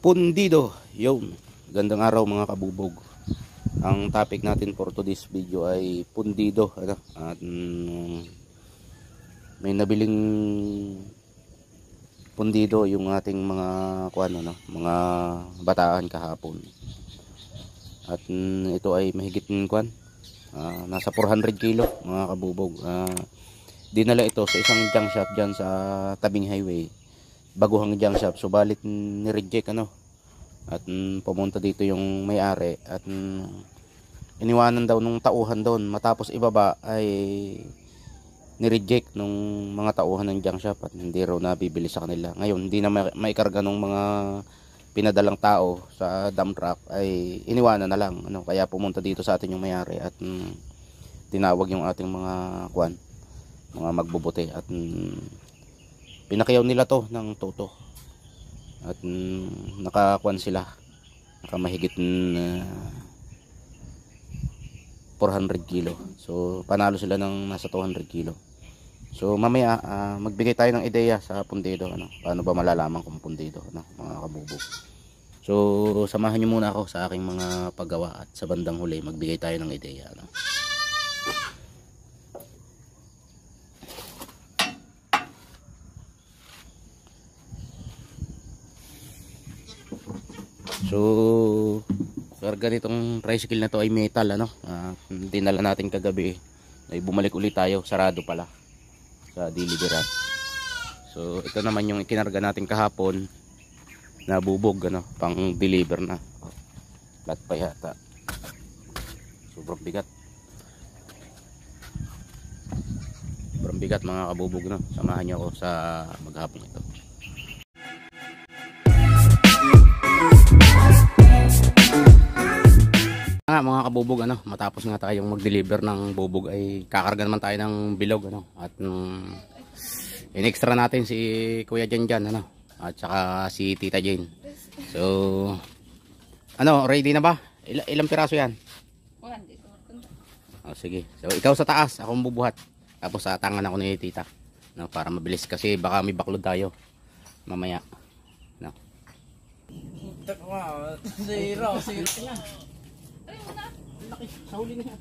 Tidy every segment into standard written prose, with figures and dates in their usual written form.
Pundido, yun. Gandang araw mga kabubog. Ang topic natin for today's video ay pundido. Ano? At may nabiling pundido yung ating mga mga bataan kahapon. At ito ay mahigit nasa 400 kilo mga kabubog. Dinala ito sa isang junk shop dyan sa tabing highway, baguhang junk shop, subalit ni-reject at pumunta dito yung may-ari at iniwanan daw nung tauhan doon. Matapos ibaba ay ni-reject nung mga tauhan ng junk shop at hindi raw nabibili sa kanila. Ngayon hindi na maikarga nung mga pinadalang tao sa dump truck, ay iniwanan na lang kaya pumunta dito sa atin yung may-ari at tinawag yung ating mga mga magbubuti at pinakiyaw nila to ng toto at sila, nakamahigit 400 kilo. So panalo sila ng nasa 200 kilo. So mamaya magbigay tayo ng ideya sa pundido, paano ba malalaman kung pundido, mga kabubog. So samahan nyo muna ako sa aking mga paggawa at sa bandang huli magbigay tayo ng ideya. So karga nitong tricycle na to ay metal, dinala natin kagabi, ay bumalik ulit tayo, sarado pala sa delivery. So ito naman yung ikinarga natin kahapon na bubog, pang deliver na. Flat pa yata, sobrang bigat mga kabubog. Samahan nyo ako sa maghapon ito. Mga kabubog, matapos nga tayong mag-deliver ng bubog ay kakarga naman tayo ng bilog, at in-extra natin si Kuya Jan at saka si Tita Jane. So ready na ba? Ilang piraso yan? Sige, so ikaw sa taas, akong bubuhat, tapos sa tangan ako ni Tita, para mabilis kasi baka may baklod tayo mamaya. Zero na. Laki, sa huli na yan.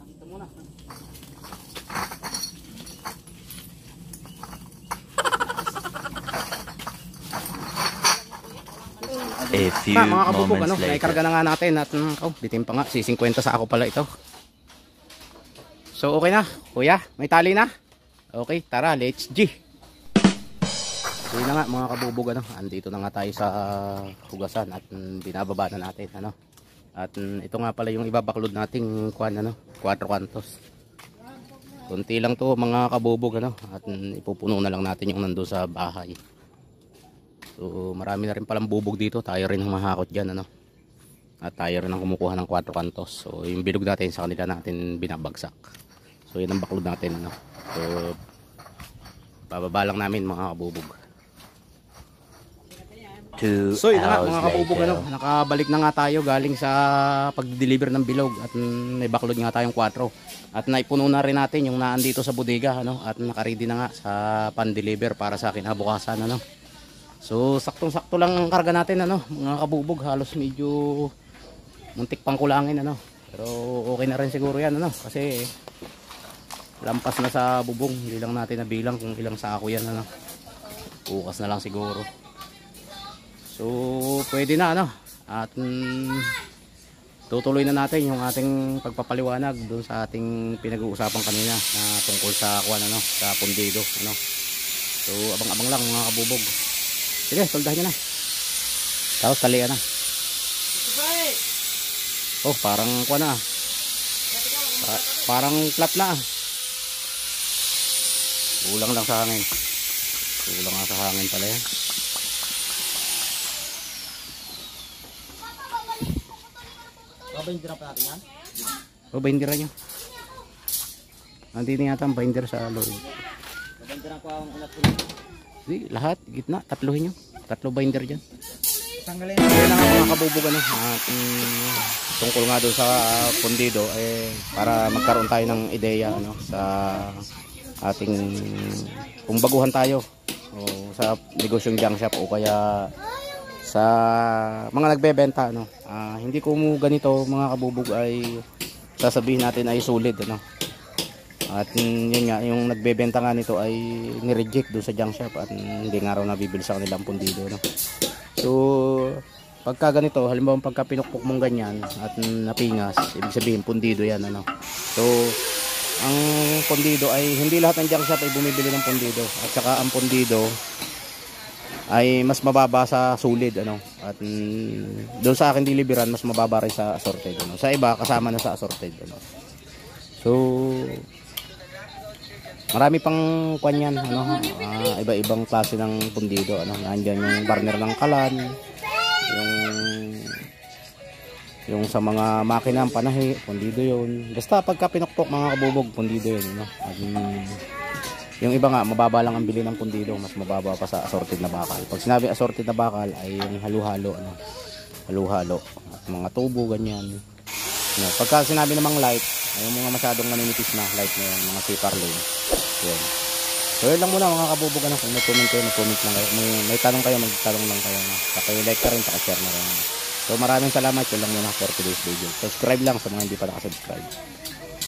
Ito muna. A few mga kabubog, moments later. naikarga na nga natin at bitin pa nga, si 50 sa ako pala ito. So okay na, kuya, may tali na. Okay, tara, let's G. So yun na nga mga kabubog, andito na nga tayo sa hugasan at binababa na natin, At ito nga pala yung ibabaklod nating 4 kantos. Kunti lang to mga kabubog, at ipupuno na lang natin yung nandoon sa bahay. So marami na rin palang bubog dito, tayo rin ang mahakot dyan, at tayo rin ang kumukuha ng 4 kantos. So yung bilog natin sa kanila natin binabagsak. So yun ang baklod natin, So bababa lang namin mga kabubog. So yun nga mga kabubog, nakabalik na nga tayo galing sa pag-deliver ng bilog at may baklod nga tayong 4 at naipuno na rin natin yung naandito sa bodega, at nakaready na nga sa pan-deliver para sa kinabukasan, So saktong-sakto lang ang karga natin, mga kabubog, halos medyo muntik pang kulangin, pero okay na rin siguro yan, kasi lampas na sa bubong, hindi lang natin nabilang kung ilang sako yan, bukas na lang siguro. So pwede na, at tutuloy na natin yung ating pagpapaliwanag doon sa ating pinag-uusapan kanina na tungkol sa sa pundido, So abang-abang lang mga kabubog. Sige, soldahan nyo na. Tapos talian na. Oh, parang parang flat na. Kulang lang sa hangin. Kulang nga sa hangin pala yan. Binder pa natin yan? Binder nyo. Nandito yata ang binder sa loob. Binder ko ang ulat ko. Lahat, gitna, tatluhin nyo. 3 binder dyan. Tanggalin. Kaya na nga mga kabubog, tungkol nga doon sa pundido, para magkaroon tayo ng ideya, sa ating, kung baguhan tayo o sa negosyong junk shop o kaya sa mga nagbebenta, ano. Hindi ko mo ganito mga kabubog ay sasabihin natin ay solid, ano. At yun nga, yung nagbebenta nga nito ay ni-reject doon sa junk shop at hindi nga raw nabibili sa kanilang pundido, no. So pagka ganito, halimbawa pagka pinukpok mong ganyan at napingas, ibig sabihin pundido yan, ano. So ang pundido ay hindi lahat ng junk shop ay bumibili ng pundido, at saka ang pundido ay mas mababa sa solid, ano. At doon sa akin deliveran mas mababa rin sa assorted, ano. Sa iba kasama na sa assorted, ano. So marami pang kanyan, ano, iba-ibang klase ng pundido, ano. Nandiyan yung burner ng kalan, yung sa mga makina ng panahi, pundido yun. Basta pagka pinukpok mga kabubog, pundido yun, ano. At yung iba nga mababa lang ang bili ng pundido, mas mababa pa sa assorted na bakal. Pag sinabi assorted na bakal ay yung halo-halo, ano. Halo-halo at mga tubo ganyan. No, pagka sinabi namang light, ay yung mga masyadong maninipis na light na yung mga CPR lane. Yun. So yun lang muna mga kabubog, ano. Kung may comment kayo, mag-comment lang kayo. May tanong kayo, magtanong lang kayo, no. Saka like ka rin, saka share na rin. So maraming salamat. Yun lang muna for today's video. Subscribe lang sa mga hindi pa nakasubscribe.